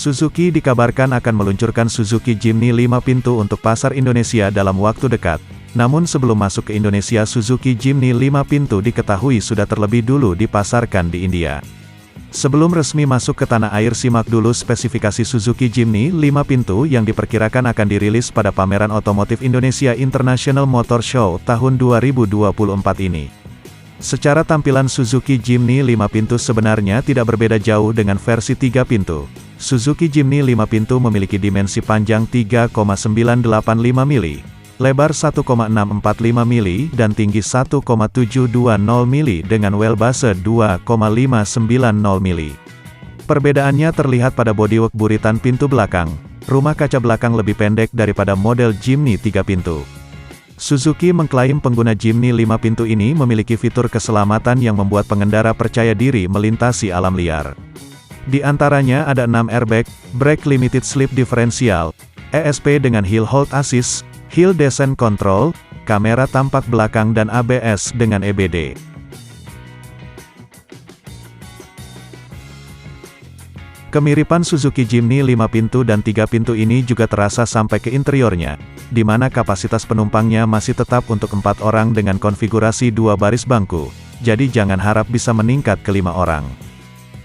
Suzuki dikabarkan akan meluncurkan Suzuki Jimny 5 pintu untuk pasar Indonesia dalam waktu dekat. Namun sebelum masuk ke Indonesia, Suzuki Jimny 5 pintu diketahui sudah terlebih dulu dipasarkan di India. Sebelum resmi masuk ke tanah air, simak dulu spesifikasi Suzuki Jimny 5 pintu yang diperkirakan akan dirilis pada pameran otomotif Indonesia International Motor Show tahun 2024 ini. Secara tampilan Suzuki Jimny 5 pintu sebenarnya tidak berbeda jauh dengan versi 3 pintu. Suzuki Jimny 5 pintu memiliki dimensi panjang 3,985 mili, lebar 1,645 mili, dan tinggi 1,720 mili dengan wheelbase 2,590 mili. Perbedaannya terlihat pada bodywork buritan pintu belakang. Rumah kaca belakang lebih pendek daripada model Jimny 3 pintu. Suzuki mengklaim pengguna Jimny 5 pintu ini memiliki fitur keselamatan yang membuat pengendara percaya diri melintasi alam liar. Di antaranya ada 6 airbag, brake limited slip differential, ESP dengan hill hold assist, hill descent control, kamera tampak belakang dan ABS dengan EBD. Kemiripan Suzuki Jimny 5 pintu dan 3 pintu ini juga terasa sampai ke interiornya, di mana kapasitas penumpangnya masih tetap untuk 4 orang dengan konfigurasi 2 baris bangku, jadi jangan harap bisa meningkat ke 5 orang.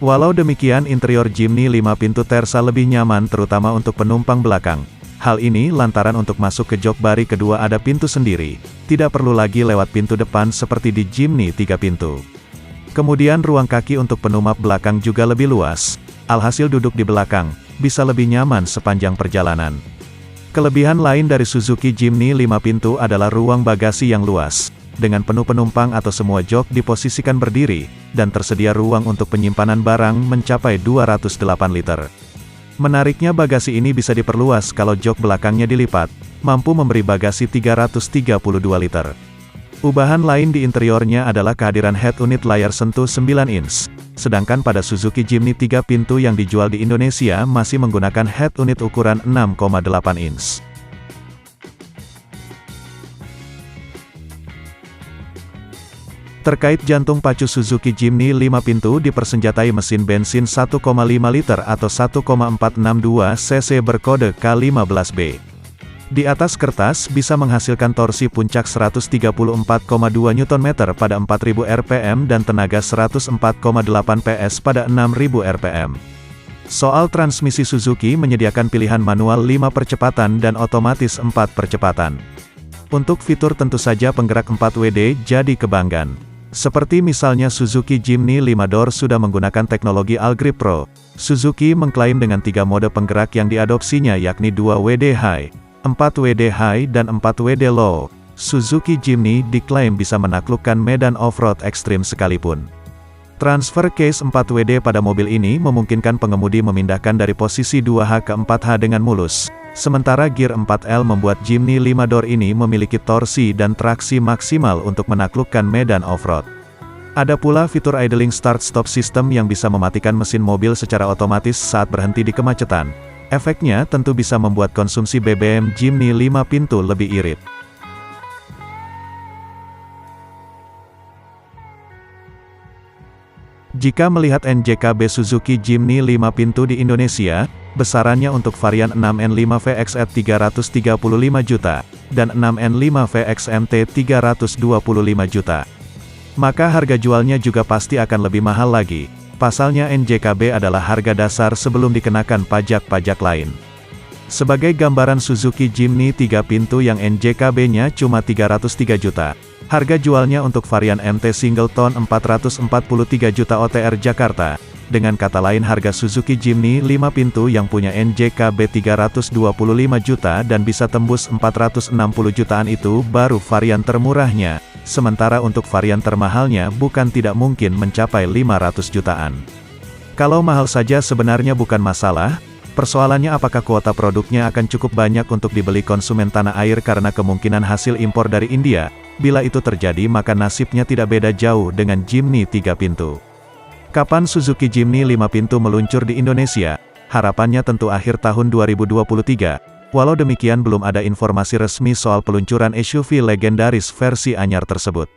Walau demikian, interior Jimny 5 pintu terasa lebih nyaman terutama untuk penumpang belakang. Hal ini lantaran untuk masuk ke jok bari kedua ada pintu sendiri, tidak perlu lagi lewat pintu depan seperti di Jimny 3 pintu. Kemudian ruang kaki untuk penumpang belakang juga lebih luas, alhasil duduk di belakang bisa lebih nyaman sepanjang perjalanan. Kelebihan lain dari Suzuki Jimny 5 pintu adalah ruang bagasi yang luas, dengan penuh penumpang atau semua jok diposisikan berdiri, dan tersedia ruang untuk penyimpanan barang mencapai 208 liter. Menariknya, bagasi ini bisa diperluas kalau jok belakangnya dilipat, mampu memberi bagasi 332 liter. Ubahan lain di interiornya adalah kehadiran head unit layar sentuh 9 inch, sedangkan pada Suzuki Jimny 3 pintu yang dijual di Indonesia masih menggunakan head unit ukuran 6,8 inch. Terkait jantung pacu, Suzuki Jimny 5 pintu dipersenjatai mesin bensin 1,5 liter atau 1,462 cc berkode K15B. Di atas kertas bisa menghasilkan torsi puncak 134,2 Nm pada 4000 rpm dan tenaga 104,8 PS pada 6000 rpm. Soal transmisi, Suzuki menyediakan pilihan manual 5 percepatan dan otomatis 4 percepatan. Untuk fitur tentu saja penggerak 4WD jadi kebanggaan. Seperti misalnya Suzuki Jimny 5 door sudah menggunakan teknologi Allgrip Pro. Suzuki mengklaim dengan 3 mode penggerak yang diadopsinya yakni 2WD High, 4WD High dan 4WD Low. Suzuki Jimny diklaim bisa menaklukkan medan off-road ekstrim sekalipun. Transfer case 4WD pada mobil ini memungkinkan pengemudi memindahkan dari posisi 2H ke 4H dengan mulus. Sementara gear 4L membuat Jimny 5 door ini memiliki torsi dan traksi maksimal untuk menaklukkan medan off-road. Ada pula fitur idling start-stop system yang bisa mematikan mesin mobil secara otomatis saat berhenti di kemacetan. Efeknya tentu bisa membuat konsumsi BBM Jimny 5 pintu lebih irit. Jika melihat NJKB Suzuki Jimny 5 pintu di Indonesia, besarannya untuk varian 6N5 VXR 335 juta, dan 6N5 VXMT 325 juta. Maka harga jualnya juga pasti akan lebih mahal lagi. Pasalnya NJKB adalah harga dasar sebelum dikenakan pajak-pajak lain. Sebagai gambaran, Suzuki Jimny 3 pintu yang NJKB-nya cuma 303 juta. Harga jualnya untuk varian MT Singleton 443 juta OTR Jakarta. Dengan kata lain, harga Suzuki Jimny 5 pintu yang punya NJKB 325 juta dan bisa tembus 460 jutaan itu baru varian termurahnya. Sementara untuk varian termahalnya bukan tidak mungkin mencapai 500 jutaan. Kalau mahal saja sebenarnya bukan masalah. Persoalannya apakah kuota produknya akan cukup banyak untuk dibeli konsumen tanah air karena kemungkinan hasil impor dari India. Bila itu terjadi maka nasibnya tidak beda jauh dengan Jimny 3 pintu. Kapan Suzuki Jimny 5 pintu meluncur di Indonesia? Harapannya tentu akhir tahun 2023. Walau demikian belum ada informasi resmi soal peluncuran SUV legendaris versi anyar tersebut.